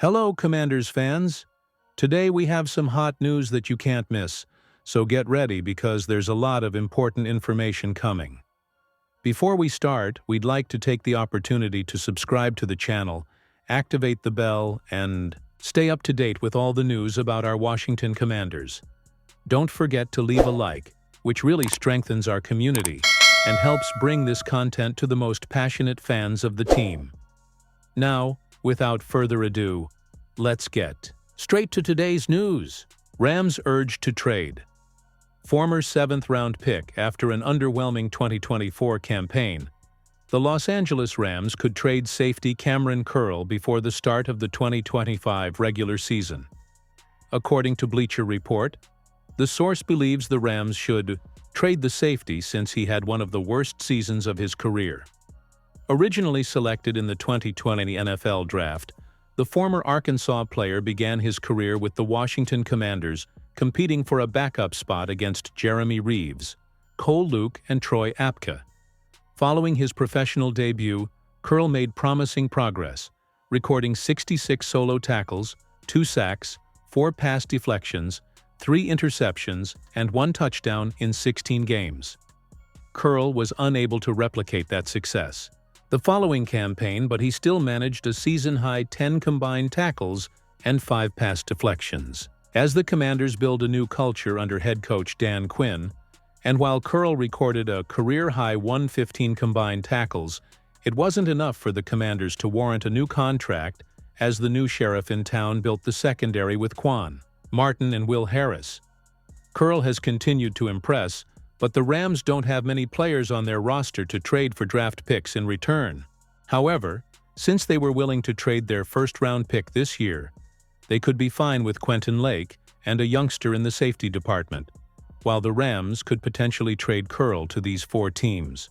Hello, Commanders fans! Today we have some hot news that you can't miss, so get ready because there's a lot of important information coming. Before we start, we'd like to take the opportunity to subscribe to the channel, activate the bell, and stay up to date with all the news about our Washington Commanders. Don't forget to leave a like, which really strengthens our community and helps bring this content to the most passionate fans of the team. Now, without further ado, let's get straight to today's news. Rams urged to trade. Former 7th-round pick after an underwhelming 2024 campaign, the Los Angeles Rams could trade safety Cameron Curl before the start of the 2025 regular season. According to Bleacher Report, the source believes the Rams should trade the safety since he had one of the worst seasons of his career. Originally selected in the 2020 NFL Draft, the former Arkansas player began his career with the Washington Commanders, competing for a backup spot against Jeremy Reeves, Cole Luke, and Troy Apka. Following his professional debut, Curl made promising progress, recording 66 solo tackles, 2 sacks, 4 pass deflections, 3 interceptions, and 1 touchdown in 16 games. Curl was unable to replicate that success the following campaign, but he still managed a season-high 10 combined tackles and 5 pass deflections. As the Commanders build a new culture under head coach Dan Quinn, and while Curl recorded a career-high 115 combined tackles, it wasn't enough for the Commanders to warrant a new contract as the new sheriff in town built the secondary with Quan Martin and Will Harris. Curl has continued to impress, but the Rams don't have many players on their roster to trade for draft picks in return. However, since they were willing to trade their first-round pick this year, they could be fine with Quentin Lake and a youngster in the safety department, while the Rams could potentially trade Curl to these 4 teams.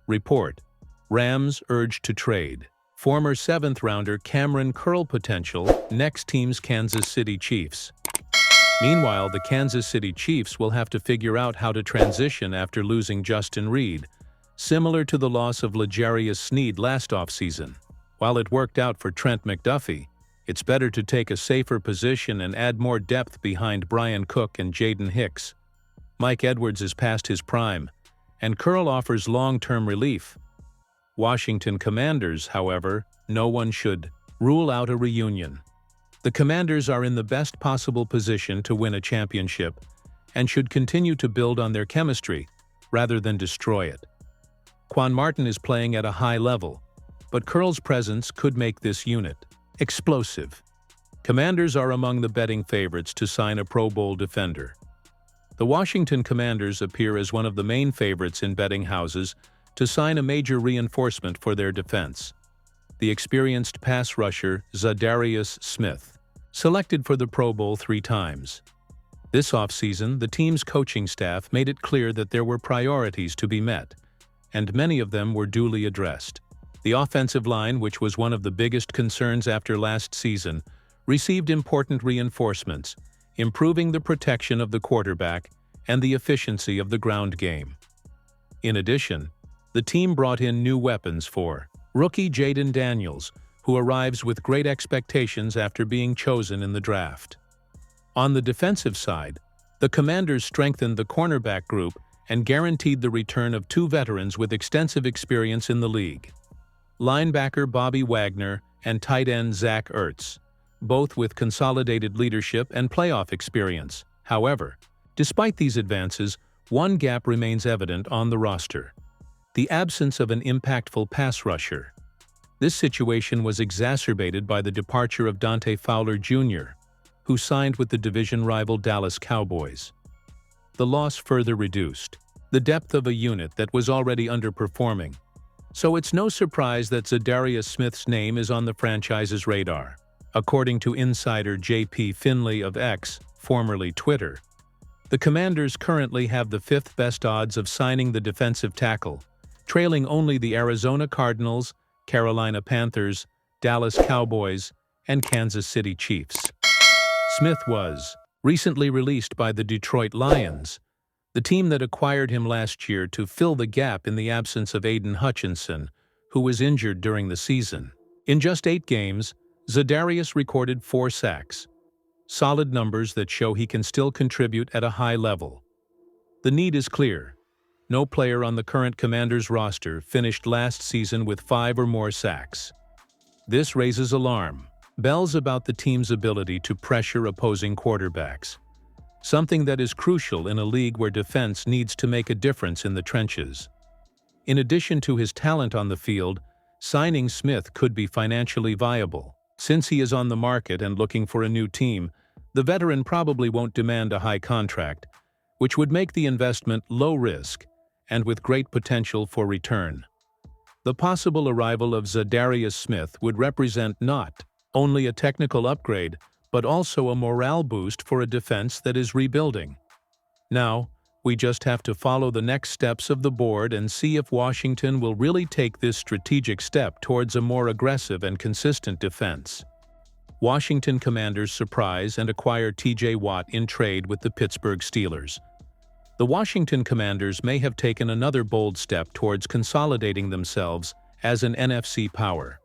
Report: Rams urged to trade. Former 7th-rounder Cameron Curl potential next team's Kansas City Chiefs. Meanwhile, the Kansas City Chiefs will have to figure out how to transition after losing Justin Reed, similar to the loss of Zadarius Smith last offseason. While it worked out for Trent McDuffie, it's better to take a safer position and add more depth behind Brian Cook and Jaden Hicks. Mike Edwards is past his prime, and Curl offers long-term relief. Washington Commanders, however, no one should rule out a reunion. The Commanders are in the best possible position to win a championship and should continue to build on their chemistry rather than destroy it. Quan Martin is playing at a high level, but Curl's presence could make this unit explosive. Commanders are among the betting favorites to sign a Pro Bowl defender. The Washington Commanders appear as one of the main favorites in betting houses to sign a major reinforcement for their defense. The experienced pass rusher Zadarius Smith, selected for the Pro Bowl 3 times. This offseason, the team's coaching staff made it clear that there were priorities to be met, and many of them were duly addressed. The offensive line, which was one of the biggest concerns after last season, received important reinforcements, improving the protection of the quarterback and the efficiency of the ground game. In addition, the team brought in new weapons for rookie Jaden Daniels, who arrives with great expectations after being chosen in the draft. On the defensive side, the Commanders strengthened the cornerback group and guaranteed the return of 2 veterans with extensive experience in the league: linebacker Bobby Wagner and tight end Zach Ertz, both with consolidated leadership and playoff experience. However, despite these advances, one gap remains evident on the roster: the absence of an impactful pass rusher. This situation was exacerbated by the departure of Dante Fowler Jr., who signed with the division rival Dallas Cowboys. The loss further reduced the depth of a unit that was already underperforming, so it's no surprise that Zadarius Smith's name is on the franchise's radar. According to insider J.P. Finley of X, formerly Twitter, the Commanders currently have the 5th best odds of signing the defensive tackle, trailing only the Arizona Cardinals, Carolina Panthers, Dallas Cowboys, and Kansas City Chiefs. Smith was recently released by the Detroit Lions, the team that acquired him last year to fill the gap in the absence of Aiden Hutchinson, who was injured during the season. In just 8 games, Zadarius recorded 4 sacks. Solid numbers that show he can still contribute at a high level. The need is clear. No player on the current Commanders roster finished last season with 5 or more sacks. This raises alarm bells about the team's ability to pressure opposing quarterbacks, something that is crucial in a league where defense needs to make a difference in the trenches. In addition to his talent on the field, signing Smith could be financially viable. Since he is on the market and looking for a new team, the veteran probably won't demand a high contract, which would make the investment low risk and with great potential for return. The possible arrival of Zadarius Smith would represent not only a technical upgrade, but also a morale boost for a defense that is rebuilding. Now, we just have to follow the next steps of the board and see if Washington will really take this strategic step towards a more aggressive and consistent defense. Washington Commanders surprise and acquire T.J. Watt in trade with the Pittsburgh Steelers. The Washington Commanders may have taken another bold step towards consolidating themselves as an NFC power.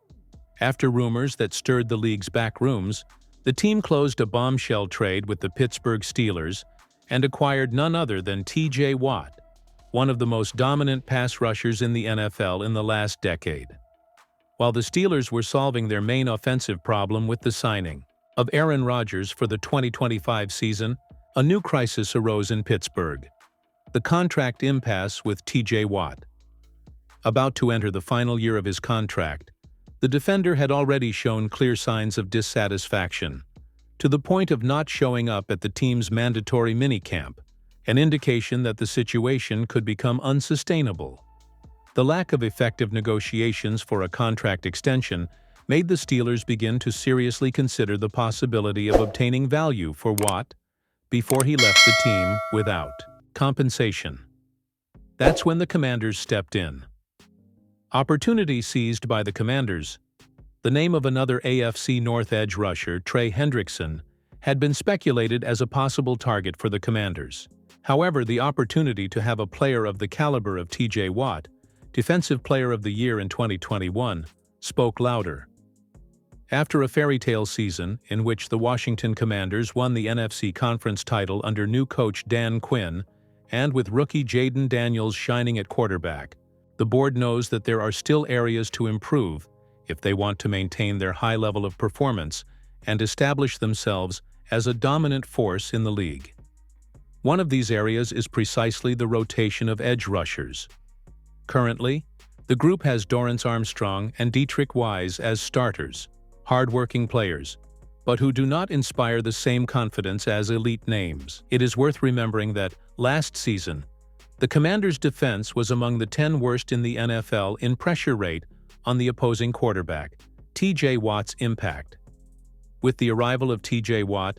After rumors that stirred the league's back rooms, the team closed a bombshell trade with the Pittsburgh Steelers and acquired none other than T.J. Watt, one of the most dominant pass rushers in the NFL in the last decade. While the Steelers were solving their main offensive problem with the signing of Aaron Rodgers for the 2025 season, a new crisis arose in Pittsburgh: the contract impasse with T.J. Watt. About to enter the final year of his contract, the defender had already shown clear signs of dissatisfaction, to the point of not showing up at the team's mandatory minicamp, an indication that the situation could become unsustainable. The lack of effective negotiations for a contract extension made the Steelers begin to seriously consider the possibility of obtaining value for Watt before he left the team without compensation. That's when the Commanders stepped in. Opportunity seized by the Commanders. The name of another AFC North edge rusher, Trey Hendrickson, had been speculated as a possible target for the Commanders. However, the opportunity to have a player of the caliber of T.J. Watt, Defensive Player of the Year in 2021, spoke louder. After a fairy tale season in which the Washington Commanders won the NFC Conference title under new coach Dan Quinn, and with rookie Jaden Daniels shining at quarterback, the board knows that there are still areas to improve if they want to maintain their high level of performance and establish themselves as a dominant force in the league. One of these areas is precisely the rotation of edge rushers. Currently, the group has Dorrance Armstrong and Dietrich Wise as starters, hard-working players, but who do not inspire the same confidence as elite names. It is worth remembering that, last season, the Commanders' defense was among the 10 worst in the NFL in pressure rate on the opposing quarterback. T.J. Watt's impact. With the arrival of T.J. Watt,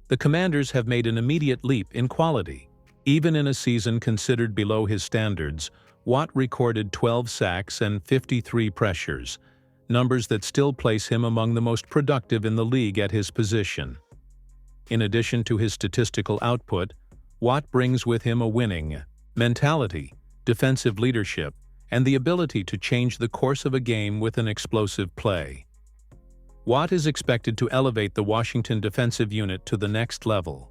the Commanders have made an immediate leap in quality. Even in a season considered below his standards, Watt recorded 12 sacks and 53 pressures, numbers that still place him among the most productive in the league at his position. In addition to his statistical output, Watt brings with him a winning mentality, defensive leadership, and the ability to change the course of a game with an explosive play. Watt is expected to elevate the Washington defensive unit to the next level.